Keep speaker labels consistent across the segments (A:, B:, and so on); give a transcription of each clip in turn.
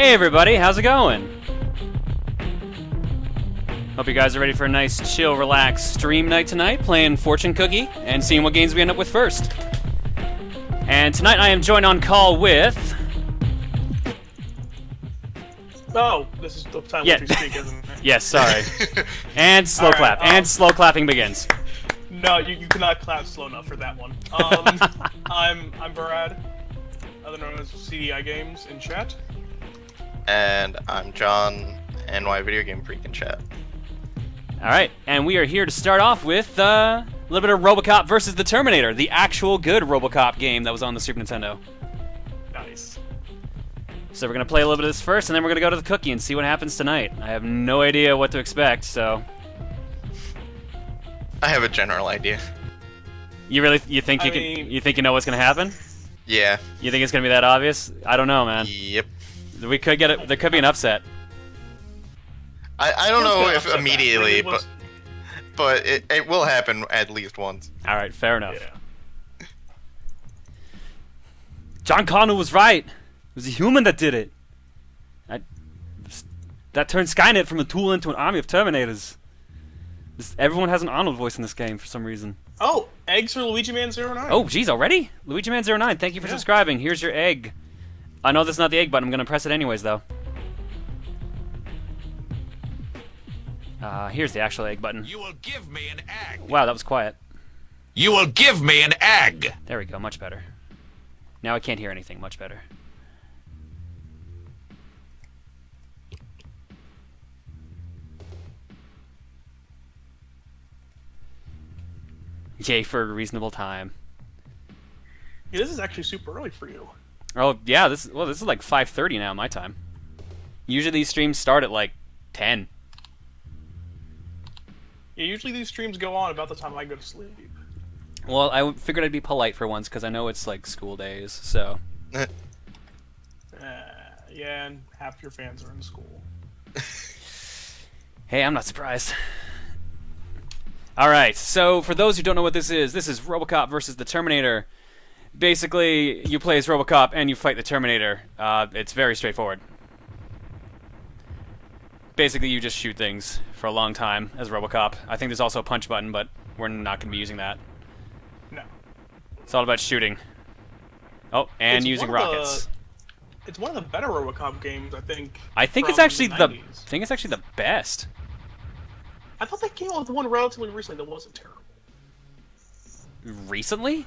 A: Hey everybody, how's it going? Hope you guys are ready for a nice, chill, relaxed stream night tonight, playing Fortune Cookie, and seeing what games we end up with first. And tonight I am joined on call with...
B: Oh, this is the time which we speak, isn't it?
A: Yes, sorry. And slow clap. And slow clapping begins.
B: No, you cannot clap slow enough for that one. I'm Brad, other known as CDI Games in chat.
C: And I'm John, NY Video Game Freak in chat.
A: Alright, and we are here to start off with a little bit of Robocop versus the Terminator, the actual good Robocop game that was on the Super Nintendo.
B: Nice.
A: So we're going to play a little bit of this first, and then we're going to go to the cookie and see what happens tonight. I have no idea what to expect, so...
C: I have a general idea.
A: You think you know what's going to happen?
C: Yeah.
A: You think it's going to be that obvious? I don't know, man.
C: Yep.
A: We could get it. There could be an upset.
C: I don't know if immediately, but it will happen at least once.
A: All right, fair enough.
B: Yeah.
A: John Connor was right. It was a human that did it. That turned Skynet from a tool into an army of Terminators. Everyone has an Arnold voice in this game for some reason.
B: Oh, eggs for Luigi Man 09.
A: Oh, geez, already? Luigi Man 09, thank you for subscribing. Here's your egg. I know this is not the egg button. I'm going to press it anyways, though. Here's the actual egg button.
D: You will give me an egg.
A: Wow, that was quiet.
D: You will give me an egg.
A: There we go, much better. Now I can't hear anything, much better. Yay for a reasonable time.
B: Yeah, this is actually super early for you.
A: Oh, yeah, this is like 5:30 now, my time. Usually these streams start at like 10.
B: Yeah, usually these streams go on about the time I go to sleep.
A: Well, I figured I'd be polite for once, because I know it's like school days, so...
B: Yeah, and half your fans are in school.
A: Hey, I'm not surprised. Alright, so for those who don't know what this is Robocop versus the Terminator. Basically, you play as Robocop and you fight the Terminator. It's very straightforward. Basically, you just shoot things for a long time as Robocop. I think there's also a punch button, but we're not going to be using that.
B: No.
A: It's all about shooting. Oh, and using rockets.
B: It's one of the better Robocop games, I think.
A: I think it's
B: from
A: actually the best.
B: I thought they came out with one relatively recently that wasn't terrible.
A: Recently?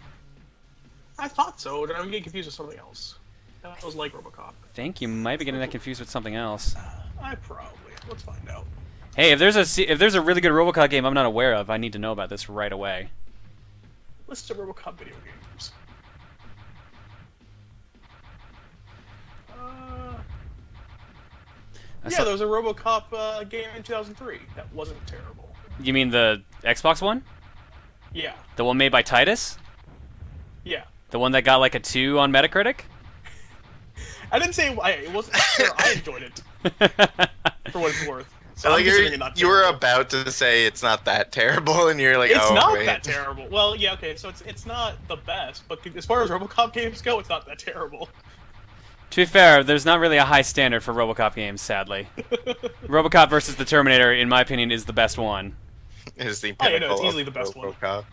B: I thought so. I'm getting confused with something else. That was like Robocop.
A: I think you might be getting that confused with something else.
B: I probably. Let's find out.
A: Hey, if there's a really good Robocop game I'm not aware of, I need to know about this right away.
B: List of Robocop video games. Yeah, there was a Robocop game in 2003 that wasn't terrible.
A: You mean the Xbox one?
B: Yeah.
A: The one made by Titus?
B: Yeah.
A: The one that got like a 2 on Metacritic?
B: I didn't say it wasn't. I enjoyed it. For what it's worth. So
C: like you were about to say it's not that terrible, and you're like,
B: it's
C: oh,
B: not
C: wait.
B: that terrible. Well, yeah, okay, so it's not the best, but as far as Robocop games go, it's not that terrible.
A: To be fair, there's not really a high standard for Robocop games, sadly. Robocop versus the Terminator, in my opinion, is the best one.
C: It is the
B: pinnacle
C: pinnacle
B: it's easily the best
C: Robocop.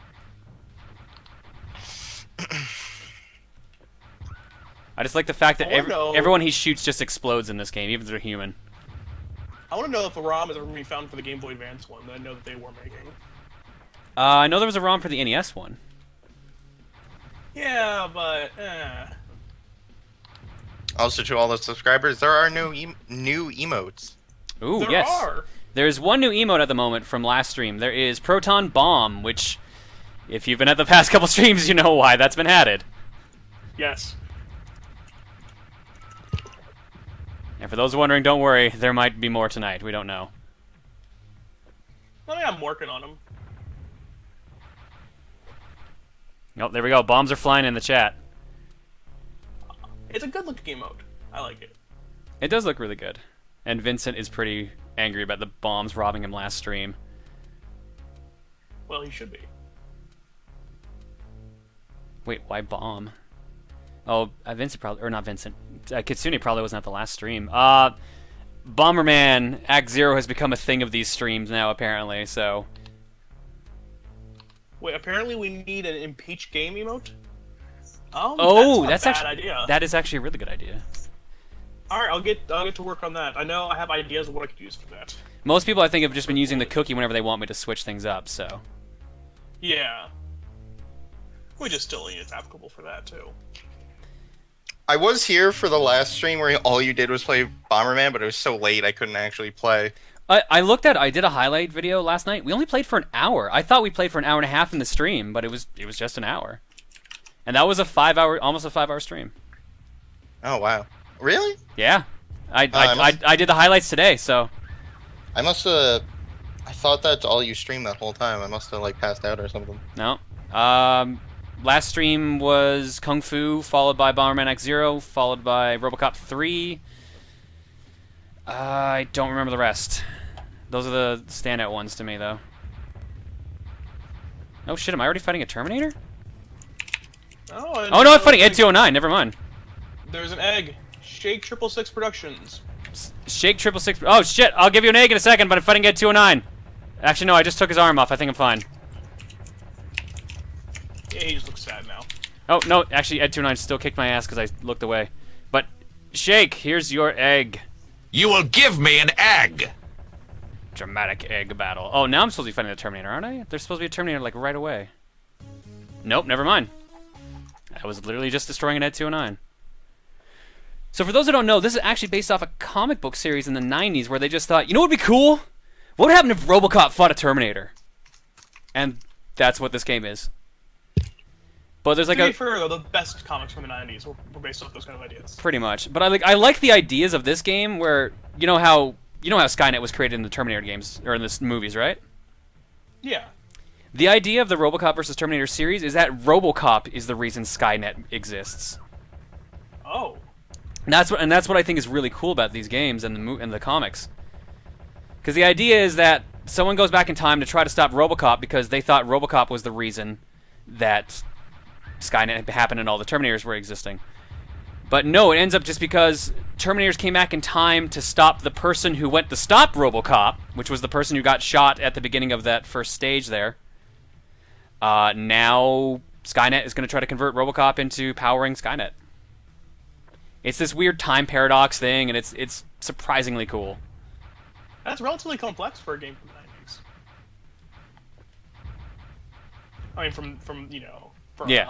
A: I just like the fact that everyone he shoots just explodes in this game, even if they're human.
B: I want to know if a ROM has ever been found for the Game Boy Advance one that I know that they were making.
A: I know there was a ROM for the NES one.
B: Yeah, but
C: Also, to all the subscribers, there are new emotes.
A: Ooh,
B: there
A: yes.
B: are.
A: There's one new emote at the moment from last stream. There is Proton Bomb, which, if you've been at the past couple streams, you know why that's been added.
B: Yes.
A: And for those wondering, don't worry, there might be more tonight. We don't know.
B: I mean, I'm working on them.
A: Oh, there we go. Bombs are flying in the chat.
B: It's a good-looking emote. I like it.
A: It does look really good. And Vincent is pretty angry about the bombs robbing him last stream.
B: Well, he should be.
A: Wait, why bomb? Oh, Vincent probably, or not Vincent. Kitsune probably wasn't at the last stream. Bomberman Act Zero has become a thing of these streams now, apparently. So.
B: Wait, apparently we need an impeach game emote.
A: That's
B: not a bad
A: actually
B: idea.
A: that is actually a really good idea.
B: All right, I'll get to work on that. I know I have ideas of what I could use for that.
A: Most people, I think, have just been using the cookie whenever they want me to switch things up. So.
B: Yeah. Which is still is applicable for that too.
C: I was here for the last stream where all you did was play Bomberman, but it was so late I couldn't actually play.
A: I did a highlight video last night. We only played for an hour. I thought we played for an hour and a half in the stream, but it was just an hour. And that was almost a 5 hour stream.
C: Oh wow. Really?
A: Yeah. I did the highlights today, so.
C: I must have. I thought that's all you streamed that whole time. I must have like passed out or something.
A: No. Last stream was Kung Fu, followed by Bomberman X Zero, followed by Robocop 3. I don't remember the rest. Those are the standout ones to me, though. Oh shit, am I already fighting a Terminator?
B: Oh
A: no, I'm fighting Ed 209, never mind.
B: There's an egg. Shake 666 Productions.
A: Shake 666. Oh shit, I'll give you an egg in a second, but I'm fighting Ed 209. Actually, no, I just took his arm off. I think I'm fine.
B: Yeah, he just looks sad now.
A: Oh, no, actually, Ed 209 still kicked my ass because I looked away. But, Shake, here's your egg.
D: You will give me an egg.
A: Dramatic egg battle. Oh, now I'm supposed to be fighting the Terminator, aren't I? There's supposed to be a Terminator, like, right away. Nope, never mind. I was literally just destroying an Ed 209. So for those who don't know, this is actually based off a comic book series in the 90s where they just thought, you know what would be cool? What would happen if Robocop fought a Terminator? And that's what this game is. But there's like
B: to be fair, though, the best comics from the 90s were based off those kind of ideas.
A: Pretty much. But I like the ideas of this game where you know how Skynet was created in the Terminator games or in the movies, right?
B: Yeah.
A: The idea of the Robocop versus Terminator series is that Robocop is the reason Skynet exists.
B: Oh.
A: And that's what I think is really cool about these games and the comics. Because the idea is that someone goes back in time to try to stop Robocop because they thought Robocop was the reason that Skynet happened and all the Terminators were existing. But no, it ends up just because Terminators came back in time to stop the person who went to stop Robocop, which was the person who got shot at the beginning of that first stage there. Now Skynet is going to try to convert Robocop into powering Skynet. It's this weird time paradox thing, and it's surprisingly cool.
B: That's relatively complex for a game from the 90s. I mean, from you know, from
A: yeah.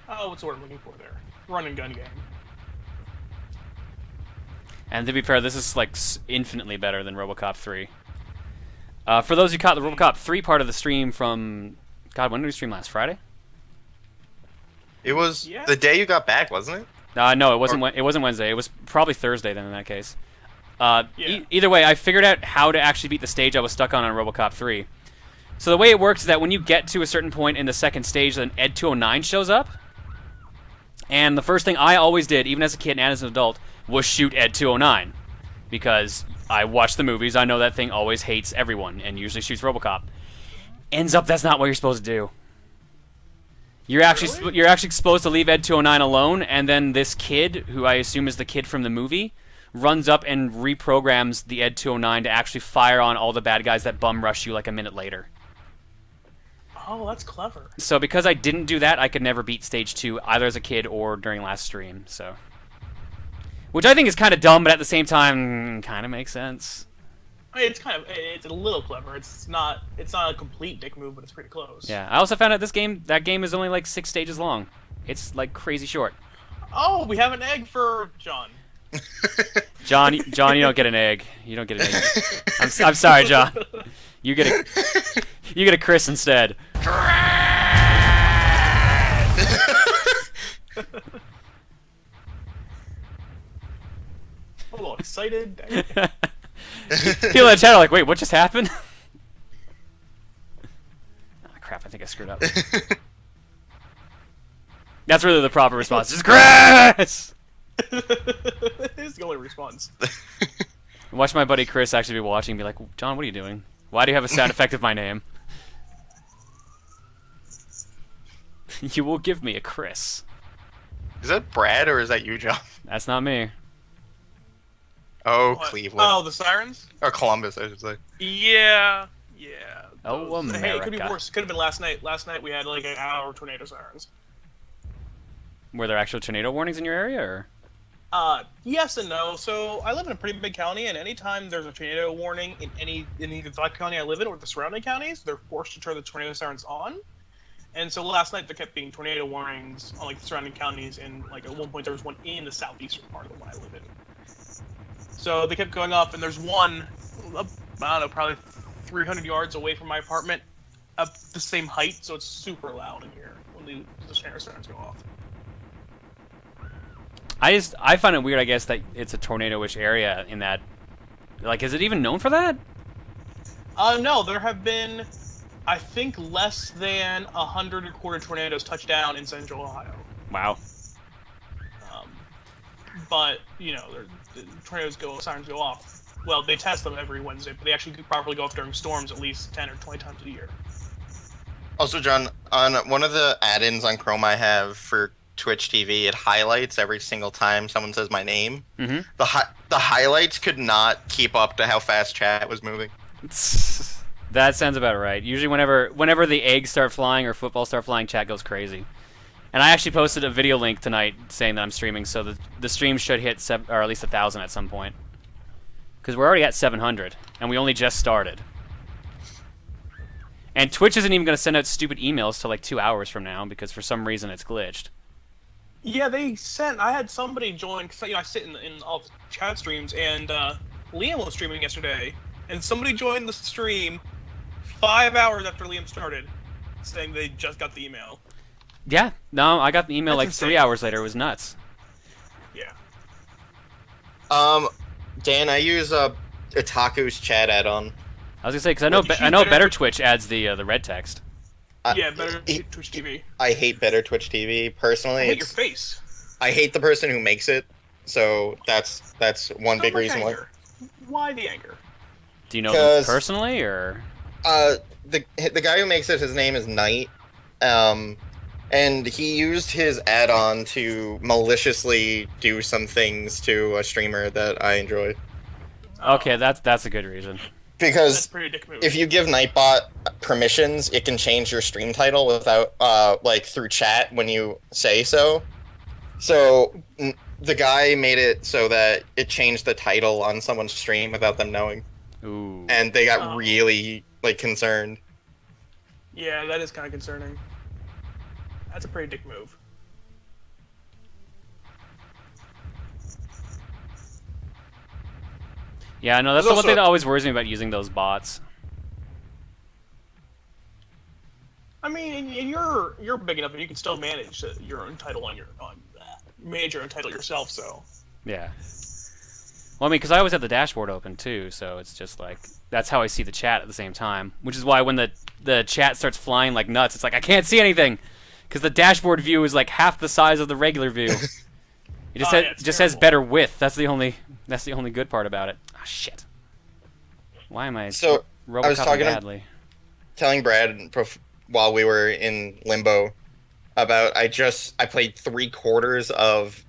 B: What's the word I'm looking for there? Run and gun game.
A: And to be fair, this is like infinitely better than Robocop 3. For those who caught the Robocop 3 part of the stream from, God, when did we stream last? Friday?
C: It was the day you got back, wasn't it?
A: No, it wasn't. It wasn't Wednesday. It was probably Thursday then. In that case, either way, I figured out how to actually beat the stage I was stuck on Robocop 3. So the way it works is that when you get to a certain point in the second stage, then Ed 209 shows up. And the first thing I always did, even as a kid and as an adult, was shoot Ed 209. Because I watch the movies, I know that thing always hates everyone and usually shoots Robocop. Ends up that's not what you're supposed to do. You're actually supposed to leave Ed 209 alone, and then this kid, who I assume is the kid from the movie, runs up and reprograms the Ed 209 to actually fire on all the bad guys that bum rush you like a minute later.
B: Oh, that's clever.
A: So because I didn't do that, I could never beat Stage 2, either as a kid or during last stream, so... Which I think is kind of dumb, but at the same time, kind of makes sense.
B: I mean, it's a little clever. It's not a complete dick move, but it's pretty close.
A: Yeah, I also found out that game is only like 6 stages long. It's like crazy short.
B: Oh, we have an egg for John.
A: John, you don't get an egg. You don't get an egg. I'm sorry, John. You get a Chris instead.
B: A little excited.
A: People in the chat are like, wait, what just happened? Oh, crap, I think I screwed up. That's really the proper response. Just Chris!
B: It's the only response.
A: Watch my buddy Chris actually be watching and be like, John, what are you doing? Why do you have a sound effect of my name? You will give me a Chris.
C: Is that Brad or is that you, John?
A: That's not me.
C: Oh,
B: What?
C: Cleveland.
B: Oh, the sirens?
C: Or Columbus, I should say.
B: Yeah. Yeah.
A: Oh,
B: Hey, it could be
A: America.
B: worse. It could have been last night. Last night we had like an hour of tornado sirens.
A: Were there actual tornado warnings in your area, or?
B: Yes and no. So I live in a pretty big county, and anytime there's a tornado warning in either the county I live in or the surrounding counties, they're forced to turn the tornado sirens on. And so last night there kept being tornado warnings on like the surrounding counties, and like at one point there was one in the southeastern part of the one I live in. So they kept going up, and there's one, I don't know, probably 300 yards away from my apartment, up the same height, so it's super loud in here when the tornado sirens go off.
A: I find it weird, I guess, that it's a tornado-ish area in that. Like, is it even known for that?
B: No, there have been, I think, less than 100 recorded tornadoes touch down in central Ohio.
A: Wow.
B: But, you know, the sirens go off. Well, they test them every Wednesday, but they actually properly go off during storms at least 10 or 20 times a year.
C: Also, John, on one of the add-ins on Chrome I have for Twitch TV, it highlights every single time someone says my name.
A: Mm-hmm.
C: The highlights could not keep up to how fast chat was moving.
A: That sounds about right. Usually whenever the eggs start flying or football start flying, chat goes crazy. And I actually posted a video link tonight saying that I'm streaming, so the stream should hit or at least 1,000 at some point. Because we're already at 700, and we only just started. And Twitch isn't even going to send out stupid emails till like 2 hours from now, because for some reason it's glitched.
B: Yeah, I had somebody join, because I sit in all the chat streams, and Liam was streaming yesterday, and somebody joined the stream 5 hours after Liam started, saying they just got the email.
A: Yeah, no, I got the email
B: That's
A: like
B: insane.
A: 3 hours later. It was nuts.
B: Yeah.
C: Dan, I use Itaku's chat add-on.
A: I was gonna say because
B: What,
A: I know
B: Better-
A: Better Twitch adds the red text.
B: Yeah, better Twitch TV.
C: I hate Better Twitch TV personally.
B: I hate your face.
C: I hate the person who makes it, so that's one
B: So
C: big
B: much
C: reason why.
B: anger. Why the anger?
A: Do you know them
C: 'Cause-
A: personally, or?
C: The guy who makes it, his name is Knight, and he used his add-on to maliciously do some things to a streamer that I enjoy.
A: Okay, that's a good reason.
B: That's
C: Because
B: pretty dick move.
C: if you give Nightbot permissions, it can change your stream title without, like, through chat when you say so. So, the guy made it so that it changed the title on someone's stream without them knowing.
A: Ooh.
C: And they got really, like, concerned.
B: Yeah, that is kind of concerning. That's a pretty dick move.
A: Yeah, no, that's
C: There's
A: the one thing
C: also-
A: that always worries me about using those bots.
B: I mean, and you're big enough, and you can still manage your own title manage your own title yourself. So
A: Yeah. Well, I mean, because I always have the dashboard open too, so it's just like that's how I see the chat at the same time. Which is why when the chat starts flying like nuts, it's like I can't see anything because the dashboard view is like half the size of the regular view. It just
B: Yeah, it's
A: just has
B: terrible.
A: better width. That's the only good part about it. Ah, shit. Why am I
C: So, I was
A: Robocop
C: talking to-
A: badly?
C: Telling Brad while we were in limbo about I played 3/4 of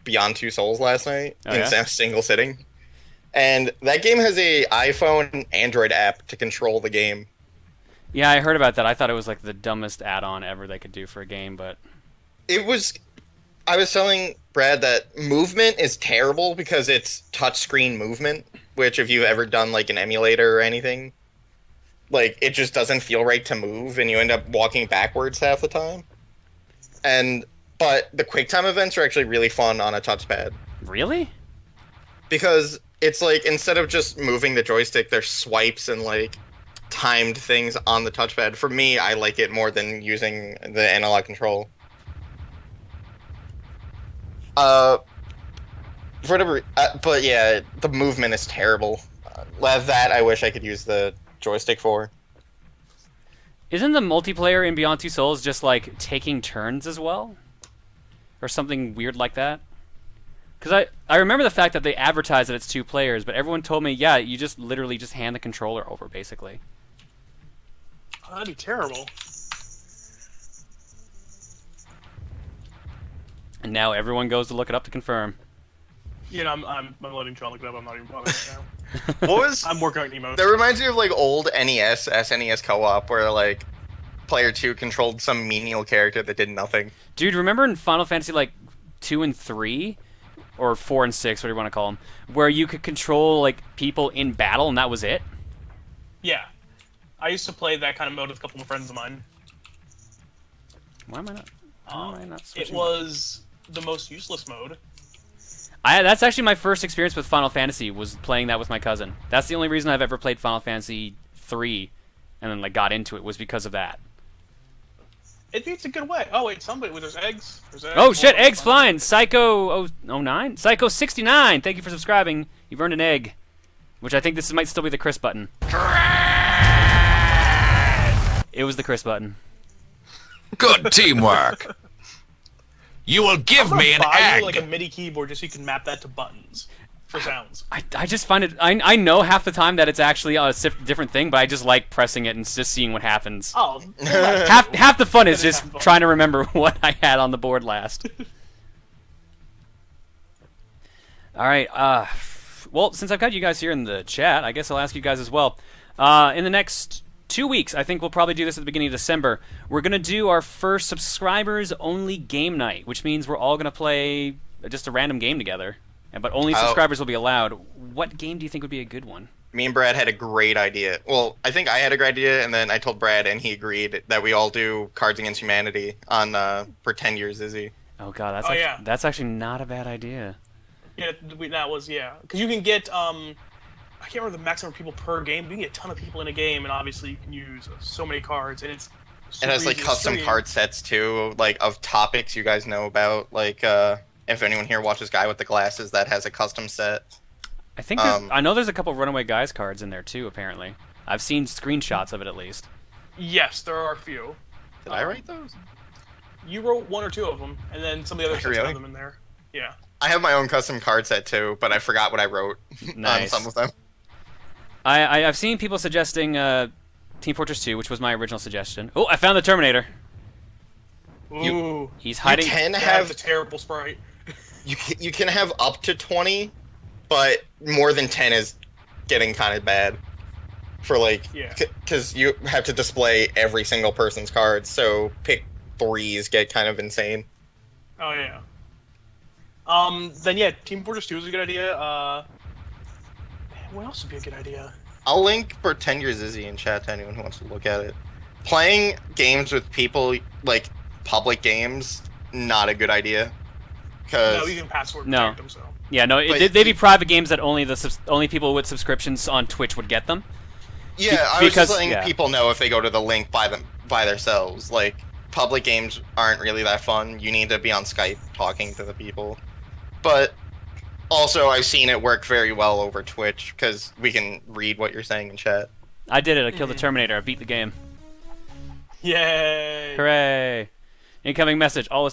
C: Beyond Two Souls last night
A: Oh,
C: in
A: yeah?
C: a single sitting, and that game has a iPhone and Android app to control the game.
A: Yeah, I heard about that. I thought it was like the dumbest add-on ever they could do for a game, but
C: It was. I was telling Brad that movement is terrible because it's touchscreen movement, which if you've ever done like an emulator or anything, like it just doesn't feel right to move, and you end up walking backwards half the time. But the QuickTime events are actually really fun on a touchpad
A: really?
C: because it's like instead of just moving the joystick, there's swipes and like timed things on the touchpad. For me, I like it more than using the analog control. But yeah, the movement is terrible. That I wish I could use the joystick for.
A: Isn't the multiplayer in Beyond Two Souls just like taking turns as well? Or something weird like that? Because I remember the fact that they advertised that it's 2 players, but everyone told me, yeah, you just literally just hand the controller over, basically.
B: oh, that'd be terrible.
A: And now everyone goes to look it up to confirm.
B: You know, I'm letting John look it up. I'm not even bothering right now.
C: What was?
B: I'm working on emotes.
C: That reminds me of like old NES, SNES co-op where like player 2 controlled some menial character that did nothing.
A: Dude, remember in Final Fantasy like 2 and 3 or 4 and 6, whatever you want to call them, where you could control like people in battle and that was it?
B: Yeah. I used to play that kind of mode with a couple of friends of mine.
A: Why am I not?
B: It
A: switching?
B: was the most useless mode.
A: That's actually my first experience with Final Fantasy, was playing that with my cousin. That's the only reason I've ever played Final Fantasy 3 and then like got into it, was because of that.
B: It's a good way. Oh wait, there's eggs. There's eggs.
A: Oh shit, eggs flying! Psycho 09? Psycho 69, thank you for subscribing. You've earned an egg. Which I think this might still be the Chris button. It was the Chris button.
D: Good teamwork. You will give me an
B: buy
D: egg.
B: you like a MIDI keyboard just so you can map that to buttons for sounds.
A: I just find it... I know half the time that it's actually a different thing, but I just like pressing it and just seeing what happens.
B: Oh,
A: Half the fun is just trying to remember what I had on the board last. Alright, well, since I've got you guys here in the chat, I guess I'll ask you guys as well. In the next 2 weeks, I think we'll probably do this at the beginning of December, we're going to do our first subscribers-only game night, which means we're all going to play just a random game together. But only subscribers will be allowed. What game do you think would be a good one?
C: Me and Brad had a great idea. Well, I think I had a great idea, and then I told Brad, and he agreed that we all do Cards Against Humanity on for 10 years, Izzy.
A: Oh god,
B: yeah.
A: That's actually not a bad idea.
B: Yeah, that was, yeah. Because you can get, I can't remember the maximum people per game, but you can get a ton of people in a game, and obviously you can use so many cards, and it's
C: It has like custom card sets too, like of topics you guys know about. Like if anyone here watches Guy with the Glasses, that has a custom set.
A: I think I know there's a couple of Runaway Guys cards in there too. Apparently, I've seen screenshots of it at least.
B: Yes, there are a few.
C: Did I write those?
B: You wrote one or two of them, and then some of the other sets have them in there. Yeah.
C: I have my own custom card set too, but I forgot what I wrote
A: Nice.
C: on some of them.
A: I've seen people suggesting Team Fortress 2, which was my original suggestion. Oh, I found the Terminator.
B: Ooh.
A: He's hiding.
C: You can
B: That's
C: have
B: a terrible sprite.
C: you can have up to 20, but more than 10 is getting kind of bad. For like, because you have to display every single person's cards, so pick 3s get kind of insane.
B: Oh yeah. Then yeah, Team Fortress 2 is a good idea. What else would be a good idea?
C: I'll link for 10 Years Izzy in chat to anyone who wants to look at it. Playing games with people, like public games, not a good idea.
B: No, you can password protect them, so.
A: Yeah, no, they'd be private games that only people with subscriptions on Twitch would get them.
C: Yeah, I was just letting people know if they go to the link by themselves. Like, public games aren't really that fun. You need to be on Skype talking to the people. But also, I've seen it work very well over Twitch, because we can read what you're saying in chat.
A: I did it. I killed the Terminator. I beat the game.
B: Yay!
A: Hooray! Incoming message. Oh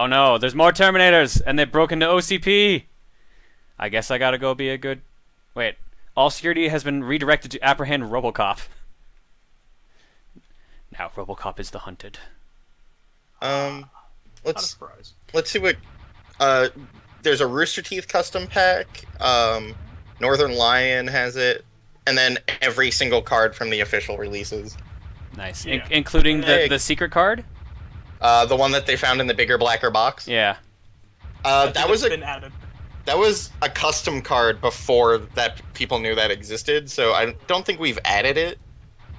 A: no, there's more Terminators, and they've broken the OCP. I guess I gotta go be a good... Wait. All security has been redirected to apprehend Robocop. Now Robocop is the hunted.
C: Let's see what... there's a Rooster Teeth custom pack. Northern Lion has it. And then every single card from the official releases.
A: Nice. Yeah. Including the secret card?
C: The one that they found in the bigger, blacker box?
A: Yeah.
C: That was
B: been added.
C: That was a custom card before that people knew that existed, so I don't think we've added it.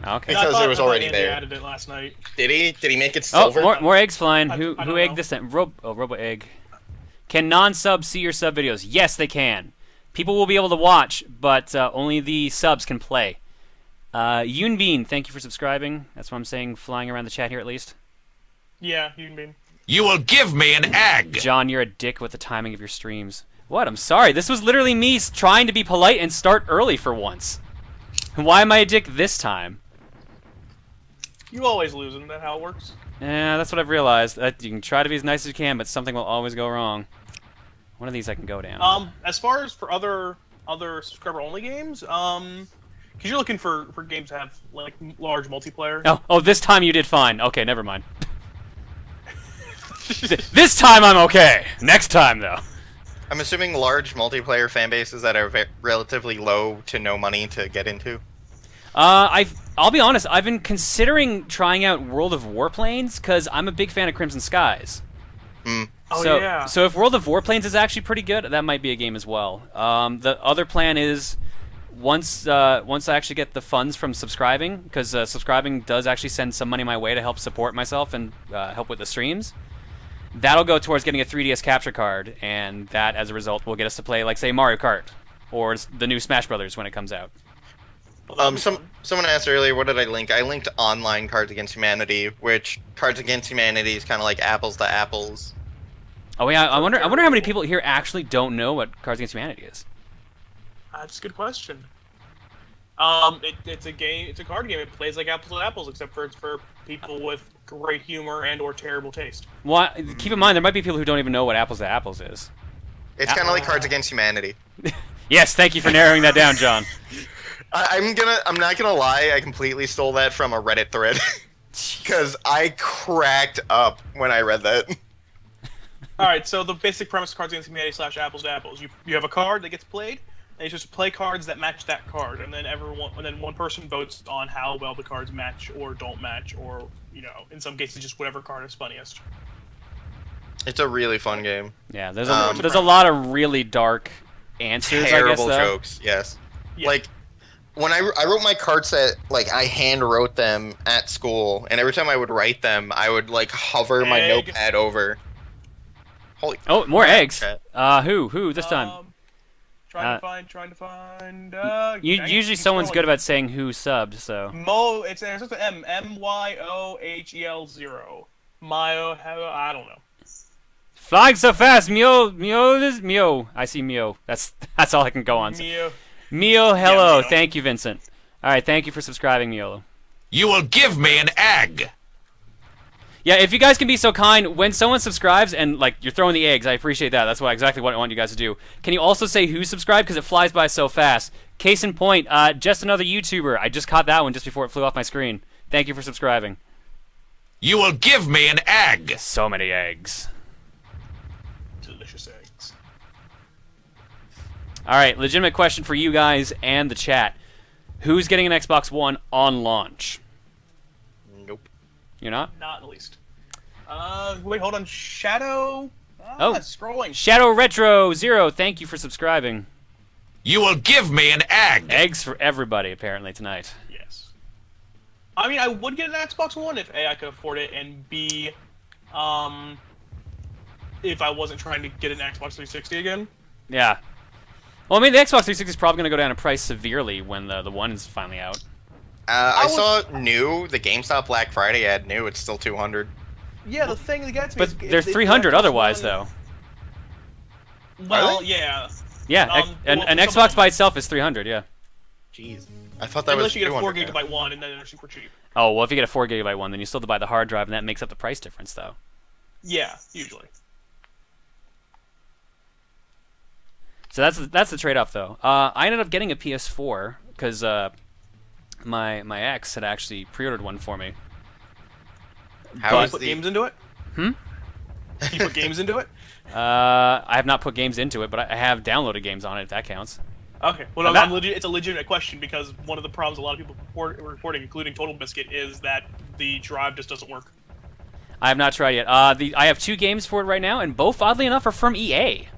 A: Okay.
C: Because it was already there.
B: Added it last night.
C: Did he? Did he make it silver?
A: Oh, more eggs flying. Who egged
B: know.
A: this time? Robo egg. Can non-subs see your sub videos? Yes, they can. People will be able to watch, but only the subs can play. Yoonbean, thank you for subscribing. That's what I'm saying, flying around the chat here at least.
B: Yeah, Yoonbean.
D: You will give me an egg!
A: John, you're a dick with the timing of your streams. What? I'm sorry. This was literally me trying to be polite and start early for once. Why am I a dick this time?
B: You always lose, isn't that how it works?
A: Yeah, that's what I've realized. That you can try to be as nice as you can, but something will always go wrong. One of these I can go down.
B: As far as for other subscriber-only games, because you're looking for games to have like large multiplayer.
A: Oh, this time you did fine. Okay, never mind. This time I'm okay. Next time, though.
C: I'm assuming large multiplayer fan bases that are relatively low to no money to get into.
A: I'll be honest. I've been considering trying out World of Warplanes because I'm a big fan of Crimson Skies.
C: Mm.
B: Oh,
A: so,
B: yeah.
A: So if World of Warplanes is actually pretty good, that might be a game as well. The other plan is once I actually get the funds from subscribing, because subscribing does actually send some money my way to help support myself and help with the streams. That'll go towards getting a 3DS capture card, and that, as a result, will get us to play, like, say, Mario Kart or the new Smash Brothers when it comes out.
C: Someone asked earlier, what did I link? I linked online Cards Against Humanity, which Cards Against Humanity is kind of like apples to apples.
A: Oh yeah, I wonder how many people here actually don't know what Cards Against Humanity is.
B: That's a good question. It's a game. It's a card game. It plays like apples to apples, except for it's for people with great humor and/or terrible taste.
A: Well, keep in mind there might be people who don't even know what apples to apples is.
C: It's kind of like Cards Against Humanity.
A: Yes, thank you for narrowing that down, John.
C: I'm not gonna lie. I completely stole that from a Reddit thread because I cracked up when I read that.
B: All right, so the basic premise of Cards Against Humanity / apples to apples. You have a card that gets played, and you just play cards that match that card, and then one person votes on how well the cards match or don't match, or in some cases just whatever card is funniest.
C: It's a really fun game.
A: Yeah, there's a lot of really dark answers.
C: Terrible
A: I guess,
C: jokes. Yes.
B: Yeah.
C: Like when I wrote my card set, like I hand wrote them at school, and every time I would write them, I would like hover my notepad over. Holy.
A: Oh, more eggs. Who this time?
B: Trying to find.
A: Usually someone's good about saying who subbed, so.
B: Mo, it's just an MYOHEL 0. Myo, I don't know.
A: Flying so fast, Mio. I see Mio. That's all I can go on. Mio, hello.
B: Yeah, Mio.
A: Thank you, Vincent. All right, thank you for subscribing, Miolo.
D: You will give me an egg.
A: Yeah, if you guys can be so kind, when someone subscribes and like you're throwing the eggs, I appreciate that. That's exactly what I want you guys to do. Can you also say who subscribed, because it flies by so fast? Case in point, just another YouTuber. I just caught that one just before it flew off my screen. Thank you for subscribing.
D: You will give me an egg.
A: So many eggs.
B: Delicious eggs.
A: All right, legitimate question for you guys and the chat. Who's getting an Xbox One on launch?
C: Nope.
A: You're not?
B: Not in the least. Wait, hold on. Shadow? Scrolling.
A: Shadow Retro 0, thank you for subscribing.
D: You will give me an egg.
A: Eggs for everybody, apparently, tonight.
B: Yes. I mean, I would get an Xbox One if A, I could afford it, and B, if I wasn't trying to get an Xbox 360 again.
A: Yeah. Well, I mean, the Xbox 360 is probably going to go down in price severely when the One is finally out.
C: I saw new, the GameStop Black Friday ad new, it's still $200.
B: Yeah, the thing that gets me
A: But they're $300 otherwise, though.
B: Well, yeah.
A: Yeah, an Xbox by itself is $300, yeah.
C: Jeez. I thought that
B: Unless
C: was
B: you get a 4
C: $200.
B: gigabyte one, and then they're super cheap.
A: Oh, well, if you get a 4 gigabyte one, then you still have to buy the hard drive, and that makes up the price difference, though.
B: Yeah, usually.
A: So that's the trade-off, though. I ended up getting a PS4 because my ex had actually pre-ordered one for me.
C: How
B: You
C: is
B: put
C: the
B: games into it?
A: Hmm?
B: You put games into it?
A: I have not put games into it, but I have downloaded games on it, if that counts.
B: Okay. Well,
A: I'm
B: no,
A: not-
B: it's a legitimate question because one of the problems a lot of people are reporting, including Total Biscuit, is that the drive just doesn't work.
A: I have not tried yet. I have 2 games for it right now, and both, oddly enough, are from EA.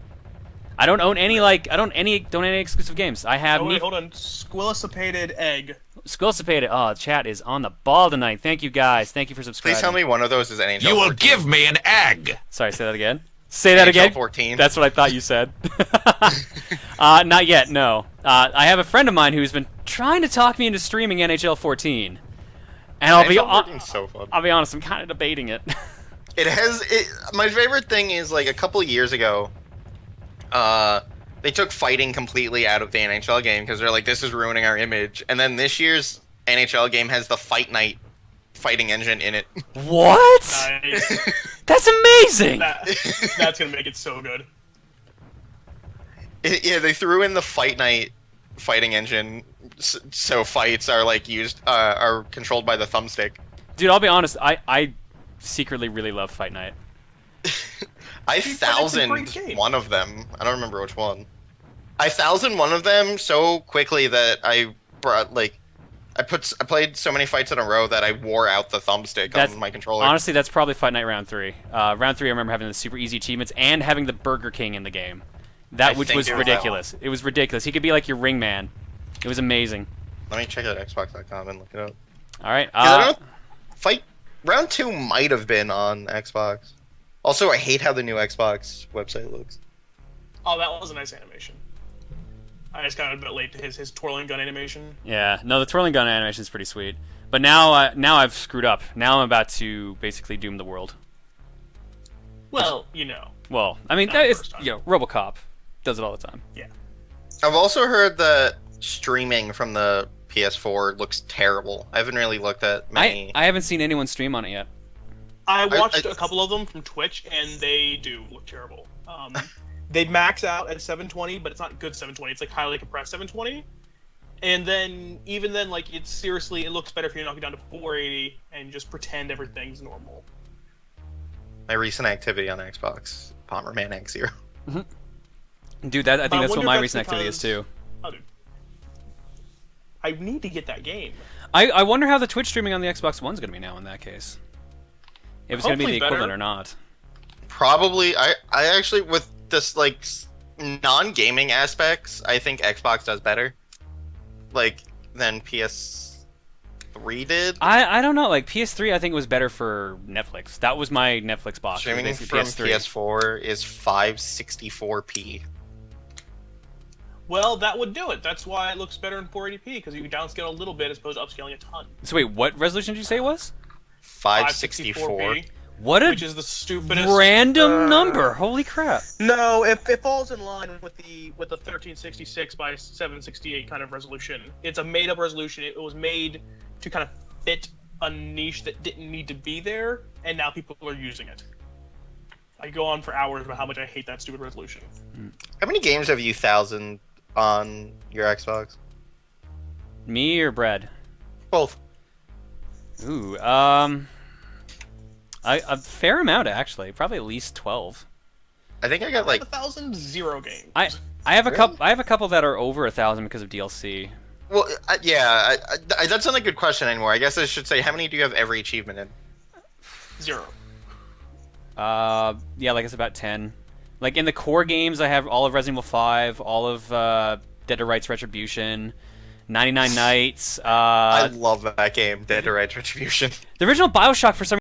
A: I don't own any any exclusive games. I have
B: Oh, wait, hold on. Squillisapated egg.
A: Squillisapated. Oh, chat is on the ball tonight. Thank you guys. Thank you for subscribing.
C: Please tell me one of those is NHL
D: You will
C: 14.
D: give me an egg.
A: Sorry, say that again. Say that again.
C: NHL 14.
A: That's what I thought you said. Not yet, no. I have a friend of mine who's been trying to talk me into streaming NHL 14. And
C: NHL 14 is so fun.
A: I'll be honest, I'm kind of debating it.
C: My favorite thing is, like, a couple years ago, they took fighting completely out of the NHL game because they're like, this is ruining our image. And then this year's NHL game has the Fight Night fighting engine in it.
A: What?
B: Nice.
A: That's amazing!
B: That's gonna make it so good.
C: Yeah, they threw in the Fight Night fighting engine, so fights are like are controlled by the thumbstick.
A: Dude, I'll be honest, I secretly really love Fight Night.
C: I
B: It's a great
C: 1000
B: game.
C: one of them. I don't remember which one. I 1000 one of them so quickly that I brought like I played so many fights in a row that I wore out the thumbstick on my controller.
A: Honestly, that's probably Fight Night Round 3. Round 3, I remember having the super easy achievements and having the Burger King in the game. Which was ridiculous. It was ridiculous. He could be like your ring man. It was amazing.
C: Let me check out Xbox.com and look it up.
A: All right.
C: Round 2 might have been on Xbox. Also, I hate how the new Xbox website looks.
B: Oh, that was a nice animation. I just got a bit late to his twirling gun animation.
A: Yeah, no, the twirling gun animation is pretty sweet. But now I've screwed up. Now I'm about to basically doom the world.
B: Well, you know.
A: Well, I mean, it's Robocop does it all the time.
B: Yeah.
C: I've also heard that streaming from the PS4 looks terrible. I haven't really looked at many.
A: I haven't seen anyone stream on it yet.
B: I watched a couple of them from Twitch, and they do look terrible. They max out at 720, but it's not good 720. It's like highly compressed 720. And then, even then, like, it looks better if you knock it down to 480 and just pretend everything's normal.
C: My recent activity on Xbox, Bomberman X0.
A: Dude, I think that's what my recent activity is too.
B: Oh, dude. I need to get that game.
A: I wonder how the Twitch streaming on the Xbox One's going to be now in that case. If it's going to be the equivalent or not.
C: Probably. I actually, with this, like, non-gaming aspects, I think Xbox does better. Like, than PS3 did.
A: I don't know. Like, PS3 I think was better for Netflix. That was my Netflix box.
C: Streaming from PS4 is 564p.
B: Well, that would do it. That's why it looks better in 480p, because you can downscale a little bit as opposed to upscaling a ton.
A: So wait, what resolution did you say it was?
C: 564.
A: What a
B: which is the stupidest
A: random number! Holy crap!
B: No, it falls in line with the 1366 by 768 kind of resolution. It's a made-up resolution. It was made to kind of fit a niche that didn't need to be there, and now people are using it. I go on for hours about how much I hate that stupid resolution.
C: How many games have you 1000 on your Xbox?
A: Me or Brad?
C: Both.
A: Ooh, a fair amount actually. Probably at least 12.
C: I think I got like
B: 1,000 games.
A: I have a couple. I have a couple that are over 1,000 because of DLC.
C: Well, yeah, that's not a good question anymore. I guess I should say, how many do you have every achievement in?
B: 0.
A: Yeah, like it's about 10. Like in the core games, I have all of Resident Evil 5, all of Dead to Rights Retribution, 99 Nights.
C: I love that game, Dead to Rights Retribution.
A: The original BioShock for some